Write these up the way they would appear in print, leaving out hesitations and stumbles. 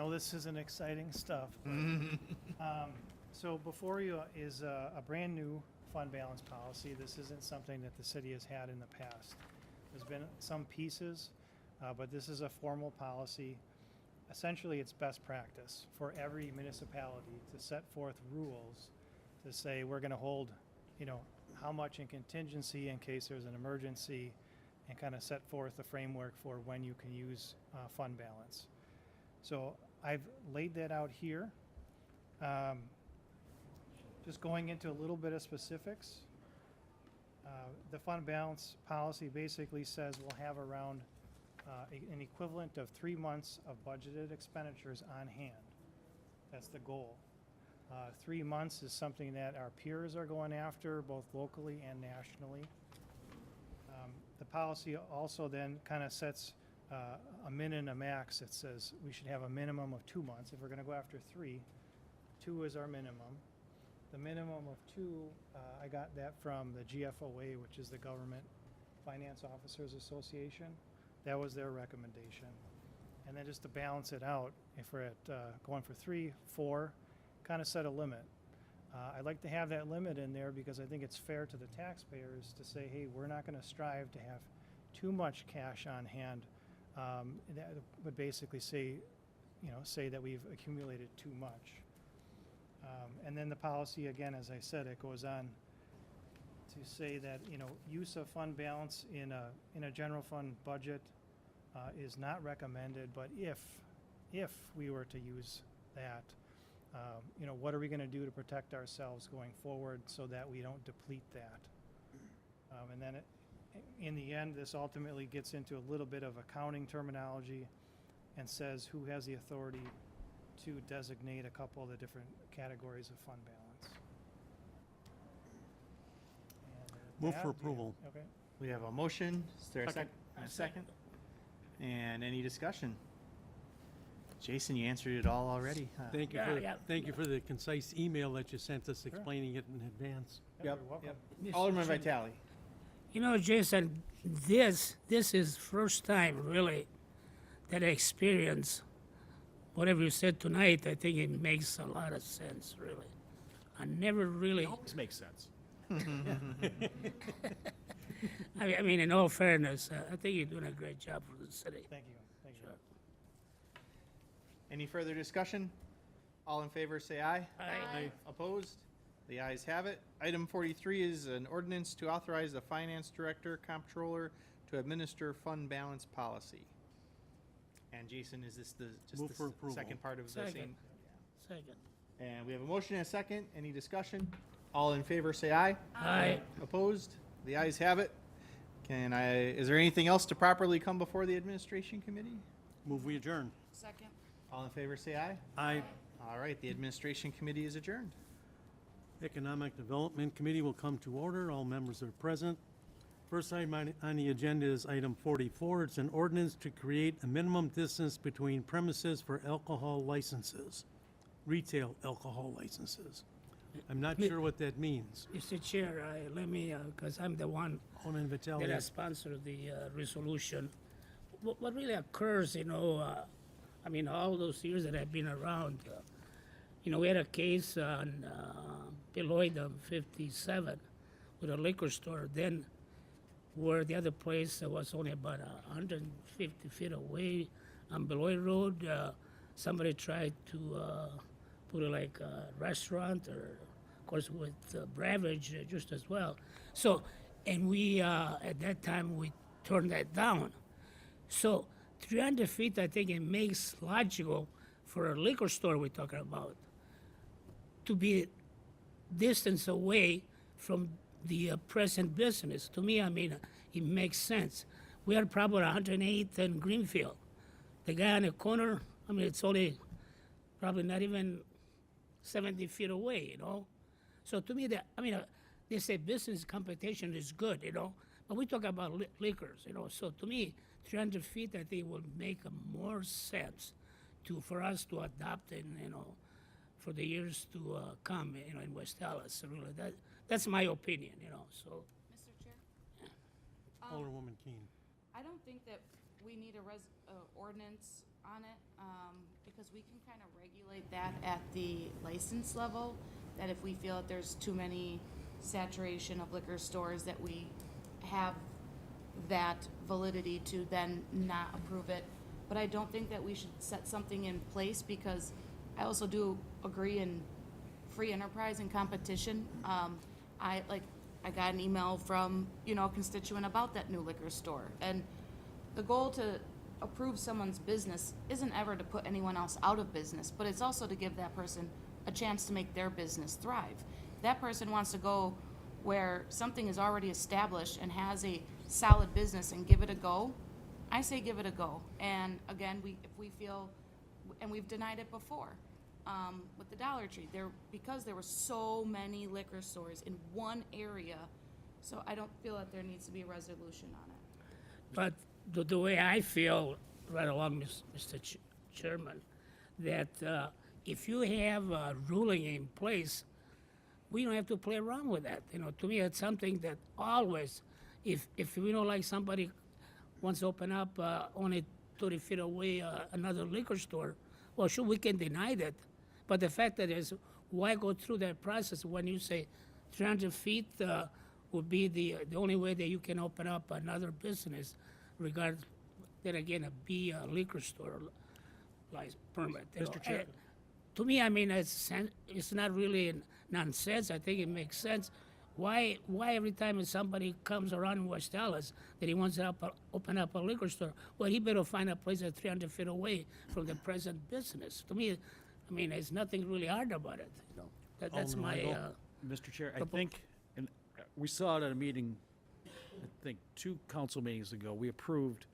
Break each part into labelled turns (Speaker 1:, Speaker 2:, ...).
Speaker 1: know this isn't exciting stuff. But, so before you is a brand new fund balance policy. This isn't something that the city has had in the past. There's been some pieces, but this is a formal policy. Essentially, it's best practice for every municipality to set forth rules to say we're going to hold, how much in contingency in case there's an emergency, and kind of set forth the framework for when you can use fund balance. So I've laid that out here. Just going into a little bit of specifics. The fund balance policy basically says we'll have around an equivalent of 3 months of budgeted expenditures on hand. That's the goal. 3 months is something that our peers are going after, both locally and nationally. The policy also then kind of sets a min and a max. It says we should have a minimum of 2 months. If we're going to go after 3, 2 is our minimum. The minimum of 2, I got that from the GFOA, which is the Government Finance Officers Association. That was their recommendation. And then just to balance it out, if we're at going for 3, 4, kind of set a limit. I'd like to have that limit in there because I think it's fair to the taxpayers to say, hey, we're not going to strive to have too much cash on hand. That would basically say, say that we've accumulated too much. And then the policy, again, as I said, it goes on to say that, use of fund balance in a general fund budget is not recommended, but if we were to use that, what are we going to do to protect ourselves going forward so that we don't deplete that? And then in the end, this ultimately gets into a little bit of accounting terminology and says who has the authority to designate a couple of the different categories of fund balance. And
Speaker 2: Move
Speaker 1: that,
Speaker 2: for approval.
Speaker 1: Okay.
Speaker 3: We have a motion. Is there a
Speaker 2: Second.
Speaker 3: second? And any discussion? Jason, you answered it all already.
Speaker 2: Thank you
Speaker 4: Yeah.
Speaker 2: thank you for the concise email that you sent us explaining it in advance.
Speaker 1: You're welcome.
Speaker 4: Mr.
Speaker 3: Alderman
Speaker 4: Chairman.
Speaker 3: Vitale.
Speaker 4: Jason, this is first time really that I experience whatever you said tonight. I think it makes a lot of sense, really. I never really.
Speaker 5: Always makes sense.
Speaker 4: I mean, in all fairness, I think you're doing a great job for the city.
Speaker 1: Thank you. Thank you.
Speaker 4: Sure.
Speaker 3: Any further discussion? All in favor, say aye.
Speaker 4: Aye.
Speaker 3: Opposed? The ayes have it. Item 43 is an ordinance to authorize the finance director, comptroller to administer fund balance policy. And Jason, is this
Speaker 2: Move
Speaker 3: the
Speaker 2: for approval.
Speaker 3: second part of the
Speaker 4: Second.
Speaker 3: same?
Speaker 4: Second.
Speaker 3: And we have a motion and a second. Any discussion? All in favor, say aye.
Speaker 4: Aye.
Speaker 3: Opposed? The ayes have it. Is there anything else to properly come before the administration committee?
Speaker 2: Move we adjourn.
Speaker 6: Second.
Speaker 3: All in favor, say aye.
Speaker 2: Aye.
Speaker 3: All right, the administration committee is adjourned.
Speaker 2: Economic Development Committee will come to order. All members are present. First item on the agenda is item 44. It's an ordinance to create a minimum distance between premises for alcohol licenses, retail alcohol licenses. I'm not sure what that means.
Speaker 4: Mr. Chair, let me, because I'm the one
Speaker 2: Alderman Vitale.
Speaker 4: that has sponsored the resolution. What really occurs, I mean, all those years that I've been around, we had a case on Beloit on 57 with a liquor store. Then where the other place was only about 150 feet away on Beloit Road, somebody tried to put it like a restaurant, or of course with beverage just as well. So, and we at that time we turned that down. So 300 feet, I think it makes logical for a liquor store we're talking about to be distance away from the present business. To me, I mean, it makes sense. We are probably 108th and Greenfield. The guy on the corner, I mean, it's only probably not even 70 feet away, So to me, they say business competition is good, but we talk about liquors, So to me, 300 feet, I think will make more sense for us to adopt and, for the years to come, in West Dallas. Really, that's my opinion, so.
Speaker 6: Mr. Chair?
Speaker 2: Alderwoman Keene.
Speaker 6: I don't think that we need a ordinance
Speaker 5: on it, because we can kind of regulate that at the license level, that if we feel that there's too many saturation of liquor stores, that we have that validity to then not approve it. But I don't think that we should set something in place, because I also do agree in free enterprise and competition. I got an email from, a constituent about that new liquor store. And the goal to approve someone's business isn't ever to put anyone else out of business, but it's also to give that person a chance to make their business thrive. That person wants to go where something is already established and has a solid business and give it a go. I say give it a go. And again, if we feel, and we've denied it before, with the Dollar Tree, because there were so many liquor stores in one area, so I don't feel that there needs to be a resolution on it.
Speaker 4: But the way I feel, right along, Mr. Chairman, that if you have a ruling in place, we don't have to play around with that. To me, it's something that always, if we know, like somebody wants to open up only 30 feet away another liquor store, well, sure, we can deny that. But the fact that is, why go through that process when you say 300 feet would be the only way that you can open up another business, regardless, then again, a liquor store license permit.
Speaker 2: Mr. Chair.
Speaker 4: To me, I mean, it's not really nonsense. I think it makes sense. Why every time somebody comes around in West Dallas that he wants to open up a liquor store, well, he better find a place that's 300 feet away from the present business. To me, I mean, there's nothing really hard about it. That's
Speaker 2: Alderman
Speaker 4: my.
Speaker 2: Weigel.
Speaker 6: Mr. Chair, I think, and we saw it at a meeting, I think 2 council meetings ago, we approved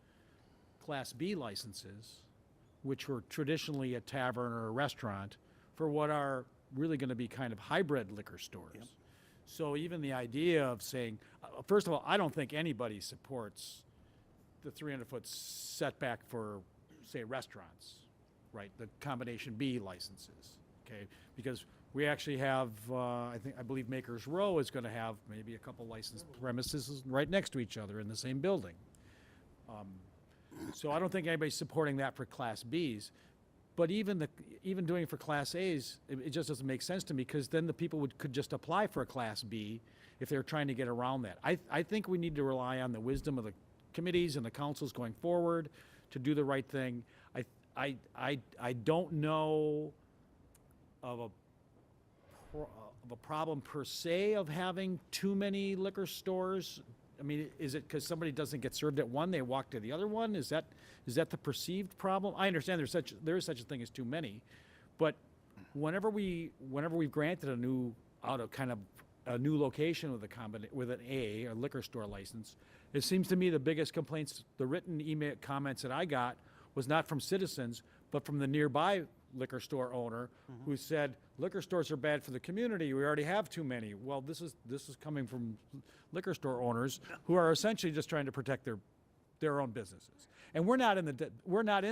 Speaker 6: Class B licenses, which were traditionally a tavern or a restaurant, for what are really going to be kind of hybrid liquor stores. So even the idea of saying, first of all, I don't think anybody supports the 300-foot setback for, say, restaurants, right? The combination B licenses, okay? Because we actually have, I believe Maker's Row is going to have maybe a couple licensed premises right next to each other in the same building. So I don't think anybody's supporting that for Class Bs. But even doing it for Class As, it just doesn't make sense to me, because then the people could just apply for a Class B if they're trying to get around that. I think we need to rely on the wisdom of the committees and the councils going forward to do the right thing. I don't know of a problem per se of having too many liquor stores. I mean, is it because somebody doesn't get served at one, they walk to the other one? Is that the perceived problem? I understand there is such a thing as too many, but whenever we've granted a new location with a liquor store license, it seems to me the biggest complaints, the written email comments that I got, was not from citizens, but from the nearby liquor store owner, who said, liquor stores are bad for the community, we already have too many. Well, this is coming from liquor store owners who are essentially just trying to protect their own businesses. And we're not in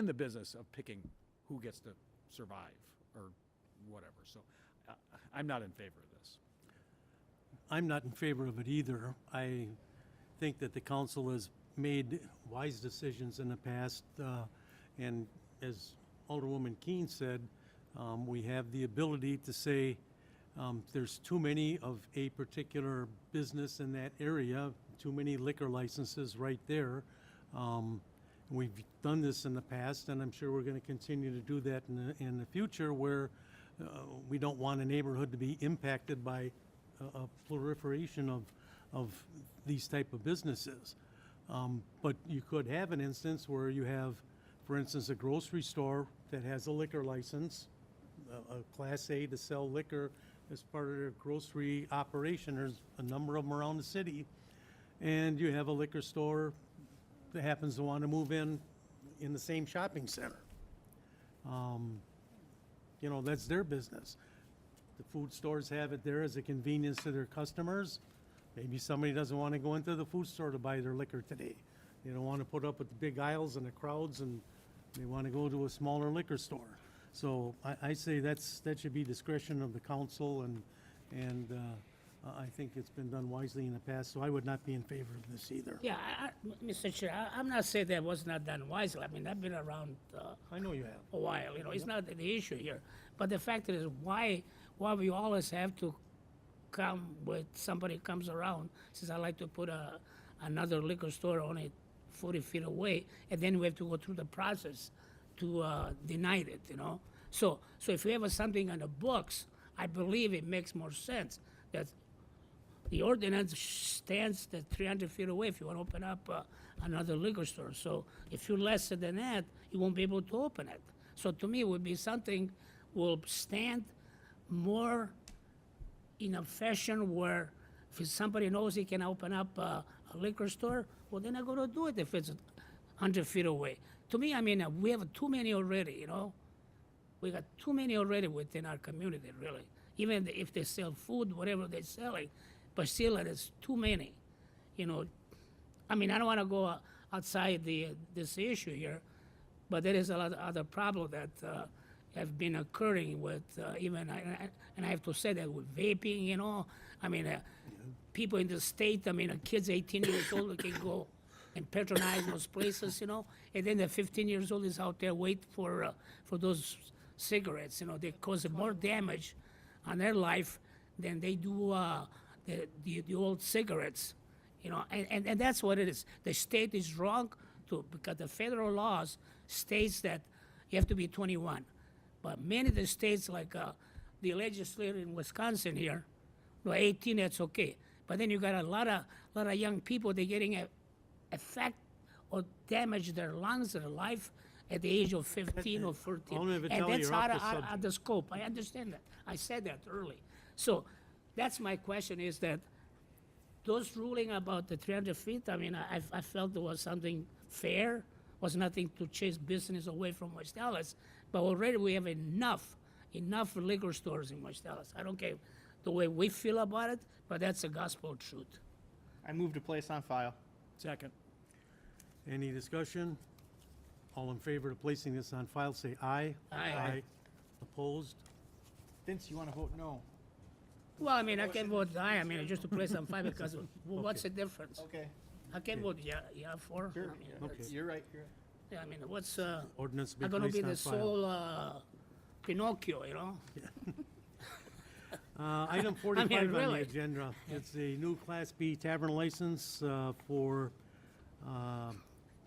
Speaker 6: the business of picking who gets to survive or whatever. So I'm not in favor of this.
Speaker 2: I'm not in favor of it either. I think that the council has made wise decisions in the past, and as Alderwoman Keene said, we have the ability to say there's too many of a particular business in that area, too many liquor licenses right there. We've done this in the past, and I'm sure we're going to continue to do that in the future, where we don't want a neighborhood to be impacted by a proliferation of these type of businesses. But you could have an instance where you have, for instance, a grocery store that has a liquor license, a Class A to sell liquor as part of their grocery operation. There's a number of them around the city. And you have a liquor store that happens to want to move in the same shopping center. That's their business. The food stores have it there as a convenience to their customers. Maybe somebody doesn't want to go into the food store to buy their liquor today. They don't want to put up with the big aisles and the crowds, and they want to go to a smaller liquor store. So I say that should be discretion of the council, and I think it's been done wisely in the past, so I would not be in favor of this either.
Speaker 4: Yeah, Mr. Chair, I'm not saying that was not done wisely. I mean, I've been around
Speaker 2: I know you have.
Speaker 4: a while, you know, it's not the issue here. But the fact is, why we always have to come with, somebody comes around, says, I'd like to put another liquor store only 40 feet away, and then we have to go through the process to deny it, you know? So if we have something on the books, I believe it makes more sense that the ordinance stands that 300 feet away if you want to open up another liquor store. So if you're less than that, you won't be able to open it. So to me, it would be something will stand more in a fashion where if somebody knows he can open up a liquor store, well, they're not going to do it if it's 100 feet away. To me, I mean, we have too many already, you know? We got too many already within our community, really. Even if they sell food, whatever they're selling, but still, it is too many, you know? I mean, I don't want to go outside this issue here, but there is a lot of other problems that have been occurring with even, and I have to say that with vaping, you know? I mean, people in the state, I mean, kids 18 years old can go and patronize those places, you know? And then the 15 years old is out there waiting for those cigarettes, you know? They cause more damage on their life than they do the old cigarettes, you know? And that's what it is. The state is wrong because the federal laws states that you have to be 21. But many of the states, like the legislature in Wisconsin here, no, 18, that's okay. But then you got a lot of young people, they're getting affect or damage their lungs, their life at the age of 15 or 14.
Speaker 2: Only if it's
Speaker 4: And
Speaker 2: only
Speaker 4: that's
Speaker 2: you're off
Speaker 4: out
Speaker 2: the
Speaker 4: of
Speaker 2: subject.
Speaker 4: the scope. I understand that. I said that early. So that's my question is that those ruling about the 300 feet, I mean, I felt there was something fair, was nothing to chase business away from West Dallas, but already we have enough liquor stores in West Dallas. I don't care the way we feel about it, but that's the gospel truth.
Speaker 3: I move to place on file.
Speaker 6: Second.
Speaker 2: Any discussion? All in favor of placing this on file, say aye.
Speaker 4: Aye.
Speaker 2: Opposed?
Speaker 3: Vince, you want to vote no?
Speaker 4: Well, I mean, I can vote aye, I mean, just to place on file because what's the difference?
Speaker 3: Okay.
Speaker 4: I can vote yeah for.
Speaker 3: Sure.
Speaker 4: I mean,
Speaker 2: Okay.
Speaker 3: You're right, you're right.
Speaker 4: yeah, I mean, what's,
Speaker 2: Ordinance to be
Speaker 4: I'm gonna
Speaker 2: placed
Speaker 4: be
Speaker 2: on
Speaker 4: the
Speaker 2: file.
Speaker 4: sole Pinocchio, you know?
Speaker 2: Item 45 on the
Speaker 4: really.
Speaker 2: agenda, it's a new Class B tavern license for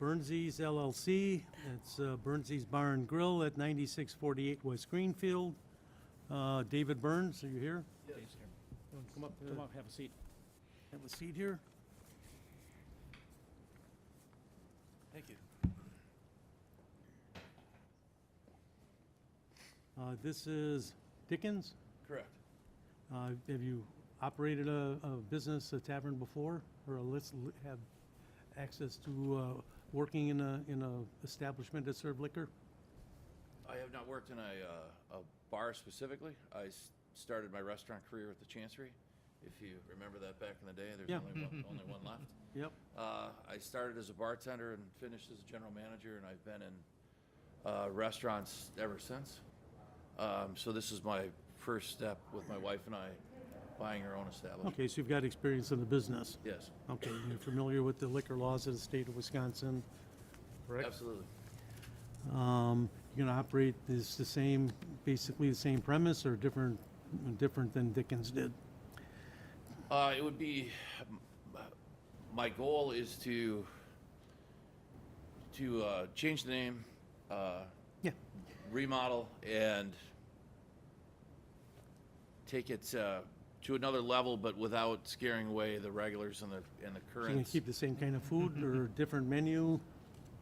Speaker 2: Burnsies LLC. It's Burnsies Bar and Grill at 9648 West Greenfield. David Burns, are you here?
Speaker 6: Yes.
Speaker 2: Come up,
Speaker 6: Come up, have a seat.
Speaker 2: have a seat here.
Speaker 7: Thank you.
Speaker 2: This is Dickens.
Speaker 7: Correct.
Speaker 2: Have you operated a business, a tavern before, or have access to working in a establishment that serve liquor?
Speaker 7: I have not worked in a bar specifically. I started my restaurant career at the Chancery. If you remember that back in the day, there's
Speaker 2: Yeah.
Speaker 7: only one left.
Speaker 2: Yep.
Speaker 7: I started as a bartender and finished as a general manager, and I've been in restaurants ever since. So this is my first step with my wife and I buying our own establishment.
Speaker 2: Okay, so you've got experience in the business.
Speaker 7: Yes,
Speaker 2: Okay, you're familiar with the liquor laws of the state of Wisconsin, correct?
Speaker 7: absolutely.
Speaker 2: You're gonna operate this the same, basically the same premise, or different than Dickens did?
Speaker 7: It would be, my goal is to change the name,
Speaker 2: Yeah.
Speaker 7: remodel, and take it to another level, but without scaring away the regulars and the
Speaker 2: So you're gonna
Speaker 7: currents.
Speaker 2: keep the same kind of food or different menu?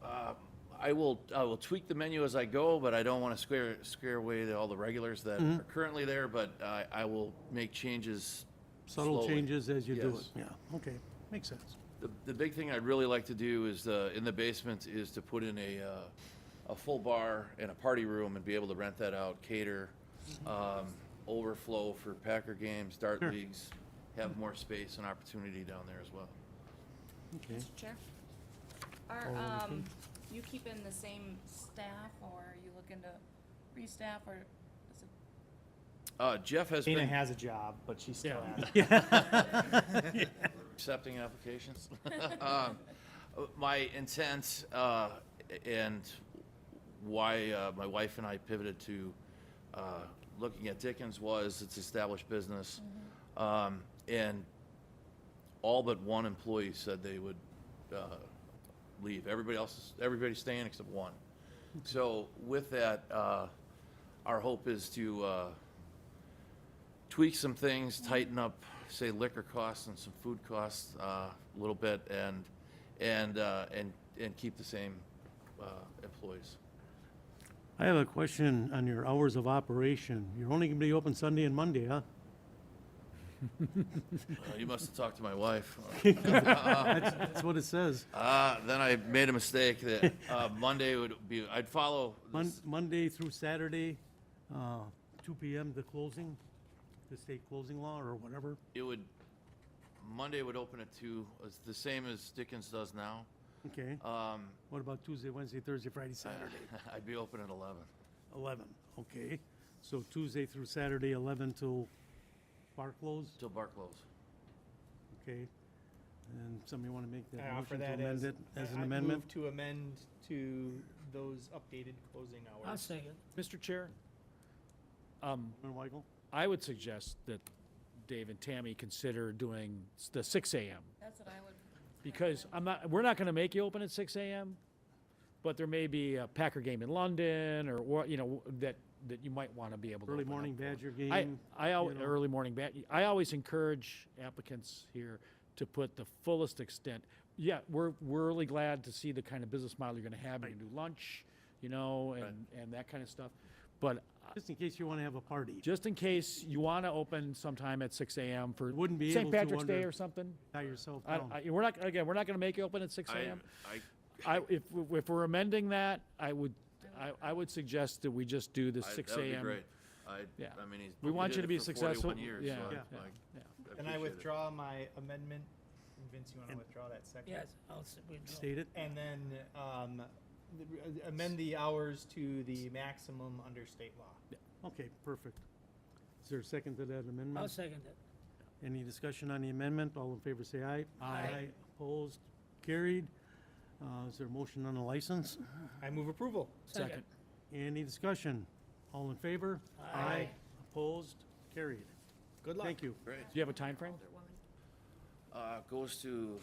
Speaker 7: I will tweak the menu as I go, but I don't want to scare away all the regulars that
Speaker 2: Mm-hmm.
Speaker 7: are currently there, but I will make changes
Speaker 2: Subtle
Speaker 7: slowly.
Speaker 2: changes as you do it?
Speaker 7: Yes.
Speaker 2: Yeah, okay, makes sense.
Speaker 7: The big thing I'd really like to do is in the basement is to put in a full bar and a party room and be able to rent that out, cater, overflow for Packer games, dart
Speaker 2: Sure.
Speaker 7: leagues, have more space and opportunity down there as well.
Speaker 2: Okay.
Speaker 5: Mr. Chair? Are,
Speaker 2: All okay.
Speaker 5: you keeping the same staff, or are you looking to restaff, or is it?
Speaker 7: Jeff has
Speaker 3: Dana
Speaker 7: been
Speaker 3: has a job, but she's still
Speaker 6: Yeah.
Speaker 3: at it.
Speaker 7: accepting applications. My intent and why my wife and I pivoted to looking at Dickens was it's established business. And all but one employee said they would leave. Everybody's staying except one. So with that, our hope is to tweak some things, tighten up, say, liquor costs and some food costs a little bit, and keep the same employees.
Speaker 2: I have a question on your hours of operation. You're only gonna be open Sunday and Monday, huh?
Speaker 7: You must have talked to my wife.
Speaker 2: That's what it says.
Speaker 7: Then I made a mistake that Monday would be, I'd follow,
Speaker 2: Monday through Saturday, 2 PM the closing, the state closing law or whatever.
Speaker 7: Monday would open at 2, it's the same as Dickens does now.
Speaker 2: Okay. What about Tuesday, Wednesday, Thursday, Friday, Saturday?
Speaker 7: I'd be open at 11.
Speaker 2: 11, okay. So Tuesday through Saturday, 11 till bar close,
Speaker 7: Till bar close.
Speaker 2: okay? And somebody want to make that
Speaker 3: I offer
Speaker 2: motion to
Speaker 3: that
Speaker 2: amend
Speaker 3: as,
Speaker 2: it as an
Speaker 3: I
Speaker 2: amendment?
Speaker 3: move to amend to those updated closing
Speaker 4: I'll
Speaker 3: hours.
Speaker 4: second.
Speaker 6: Mr. Chair,
Speaker 2: Councilman Weigel?
Speaker 6: I would suggest that Dave and Tammy consider doing the 6 AM.
Speaker 5: That's what I would.
Speaker 6: Because we're not gonna make you open at 6 AM, but there may be a Packer game in London or, you know, that you might wanna be able to
Speaker 2: Early
Speaker 6: open up
Speaker 2: morning
Speaker 6: for.
Speaker 2: Badger game? you know.
Speaker 6: Early morning I always encourage applicants here to put the fullest extent. Yeah, we're really glad to see the kind of business model you're gonna have. You can do lunch, you know, and that kind of stuff. But
Speaker 2: Just in case you want to have a party.
Speaker 6: just in case you wanna open sometime at 6 AM for
Speaker 2: Wouldn't be
Speaker 6: St.
Speaker 2: able to
Speaker 6: Patrick's Day
Speaker 2: under-
Speaker 6: or something.
Speaker 2: Tie yourself down.
Speaker 6: We're not gonna make you open at 6 AM.
Speaker 7: I,
Speaker 6: If we're amending that, I would suggest that we just do the 6
Speaker 7: That would be
Speaker 6: AM.
Speaker 7: great.
Speaker 6: Yeah.
Speaker 7: I mean,
Speaker 6: We want
Speaker 7: did
Speaker 6: you to
Speaker 7: it
Speaker 6: be
Speaker 7: for
Speaker 6: successful.
Speaker 7: 41 years,
Speaker 6: Yeah,
Speaker 7: so
Speaker 6: yeah,
Speaker 2: yeah,
Speaker 6: yeah.
Speaker 3: And I
Speaker 7: appreciate it.
Speaker 3: withdraw my amendment. And Vince, you want to withdraw that second?
Speaker 4: Yes, I'll withdraw.
Speaker 2: State it?
Speaker 3: And then amend the hours to the maximum under state law.
Speaker 2: Okay, perfect. Is there a second to that
Speaker 4: I'll
Speaker 2: amendment?
Speaker 4: second it.
Speaker 2: Any discussion on the amendment? All in favor say aye.
Speaker 4: Aye.
Speaker 2: Opposed? Carried. Is there a motion on the license?
Speaker 3: I move approval.
Speaker 6: Second.
Speaker 2: Any discussion? All in favor?
Speaker 4: Aye.
Speaker 2: Opposed? Carried.
Speaker 3: Good luck.
Speaker 2: Thank you.
Speaker 7: Great.
Speaker 6: Do you have a time frame?
Speaker 7: Goes to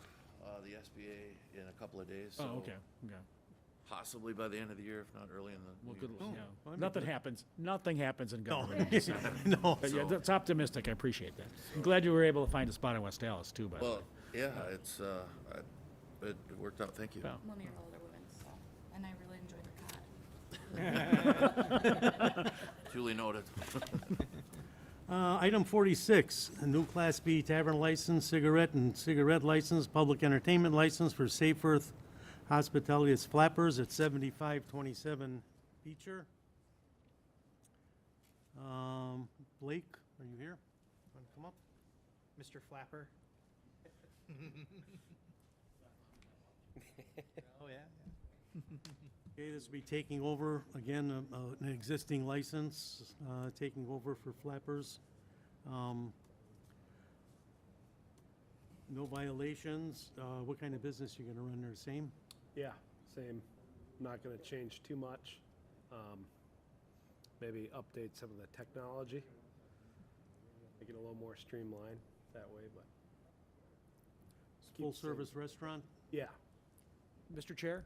Speaker 7: the SBA in a couple of days, so
Speaker 6: Oh, okay, okay.
Speaker 7: possibly by the end of the year, if not early in the
Speaker 6: Well,
Speaker 7: new
Speaker 6: good,
Speaker 7: year.
Speaker 6: yeah.
Speaker 2: that'd be
Speaker 6: Nothing
Speaker 2: good.
Speaker 6: happens in government. in December.
Speaker 2: No.
Speaker 6: But yeah, that's optimistic, I appreciate that. I'm glad you were able to find a spot in West Dallas too, by the way.
Speaker 7: Well, yeah, it worked out, thank you.
Speaker 6: Yeah.
Speaker 5: I'm one of your older women, so, and I really enjoy the cod.
Speaker 7: Duly noted.
Speaker 2: Item 46, a new Class B tavern license, cigarette and cigarette license, public entertainment license for Safe Earth Hospitality as Flappers at 7527 Beecher. Blake, are you here? Want to come up?
Speaker 3: Mr. Flapper. Oh, yeah.
Speaker 2: Okay, this will be taking over, again, an existing license, taking over for Flappers. No violations. What kind of business you gonna run there? Same?
Speaker 8: Yeah, same. Not gonna change too much. Maybe update some of the technology. Make it a little more streamlined that way, but keep the same.
Speaker 2: Full-service restaurant?
Speaker 8: Yeah,
Speaker 6: Mr. Chair,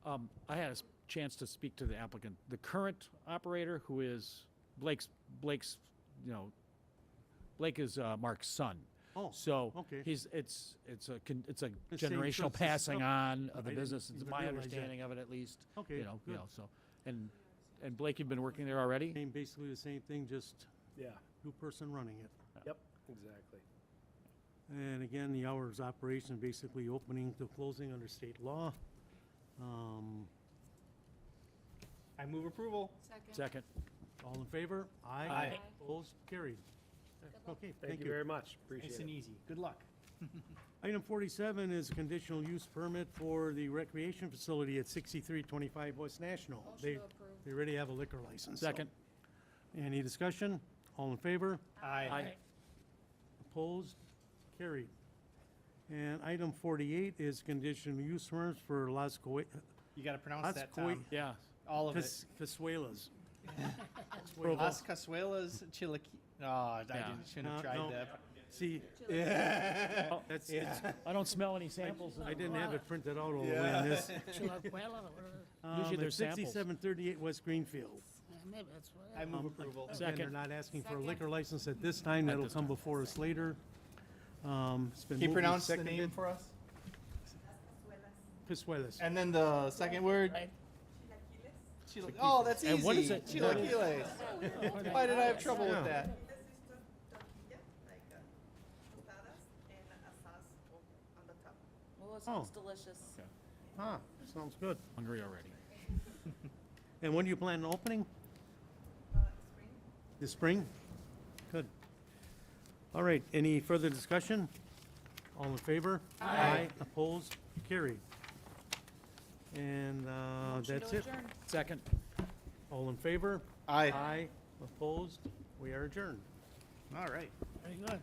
Speaker 6: I had a chance to speak to the applicant. The current operator, who is Blake's, you know, Blake is Mark's son.
Speaker 2: Oh,
Speaker 6: So
Speaker 2: okay.
Speaker 6: it's a
Speaker 2: The same, so
Speaker 6: generational
Speaker 2: it's the
Speaker 6: passing
Speaker 2: stuff-
Speaker 6: on of
Speaker 2: I
Speaker 6: the
Speaker 2: didn't
Speaker 6: business. It's
Speaker 2: even
Speaker 6: my
Speaker 2: realize that.
Speaker 6: understanding of it at least.
Speaker 2: Okay,
Speaker 6: You know,
Speaker 2: good.
Speaker 6: so, and Blake, you've been working there already?
Speaker 2: Same, basically the same thing, just
Speaker 8: yeah,
Speaker 2: new person running it.
Speaker 8: yep, exactly.
Speaker 2: And again, the hours of operation, basically opening to closing under state law.
Speaker 3: I move approval.
Speaker 6: Second.
Speaker 2: All in favor?
Speaker 3: Aye.
Speaker 2: Opposed? Carried. Okay,
Speaker 8: Thank you very much, appreciate
Speaker 3: Nice
Speaker 8: it.
Speaker 3: and easy. Good luck.
Speaker 2: Item 47 is a conditional use permit for the recreation facility at 6325 West National. They already have a liquor license. so.
Speaker 6: Second.
Speaker 2: Any discussion? All in favor?
Speaker 3: Aye.
Speaker 2: Opposed? Carried. And item 48 is conditional use permits for Las
Speaker 3: You gotta pronounce
Speaker 2: Las
Speaker 3: that, Tom.
Speaker 6: Yeah.
Speaker 3: All of it.
Speaker 2: Casuelas.
Speaker 3: Las Casuelas Chilaquil. Oh, I shouldn't have tried
Speaker 2: no.
Speaker 3: that.
Speaker 2: See,
Speaker 3: Yeah.
Speaker 2: that's,
Speaker 6: I don't smell any samples.
Speaker 2: I didn't have it printed out all the way on this.
Speaker 4: Chilaquila,
Speaker 6: Usually
Speaker 2: It's
Speaker 6: there's samples.
Speaker 2: 6738 West Greenfield.
Speaker 4: maybe that's what.
Speaker 3: I move approval.
Speaker 2: Again, they're
Speaker 6: Second.
Speaker 2: not asking for a liquor license at this time. That'll come before us later. It's been
Speaker 3: Can you
Speaker 2: moved and
Speaker 3: pronounce the
Speaker 2: seconded.
Speaker 3: name for us?
Speaker 2: Casuelas.
Speaker 3: And then the second word?
Speaker 4: Right.
Speaker 3: Oh, that's easy.
Speaker 6: And what is it?
Speaker 3: Chilaquiles. Why did I have trouble with that?
Speaker 9: This is just tortilla, like tostadas and asas on the top.
Speaker 5: Well, it
Speaker 2: sounds
Speaker 5: delicious.
Speaker 2: Ah, sounds good.
Speaker 6: Hungry already.
Speaker 2: And when do you plan on opening?
Speaker 9: Spring.
Speaker 2: This spring? Good. All right, any further discussion? All in favor? Aye. Opposed? Carried. And that's it.
Speaker 6: Second.
Speaker 2: All in favor?
Speaker 3: Aye.
Speaker 2: Aye. Opposed? We are adjourned.
Speaker 3: All right.
Speaker 4: Very good.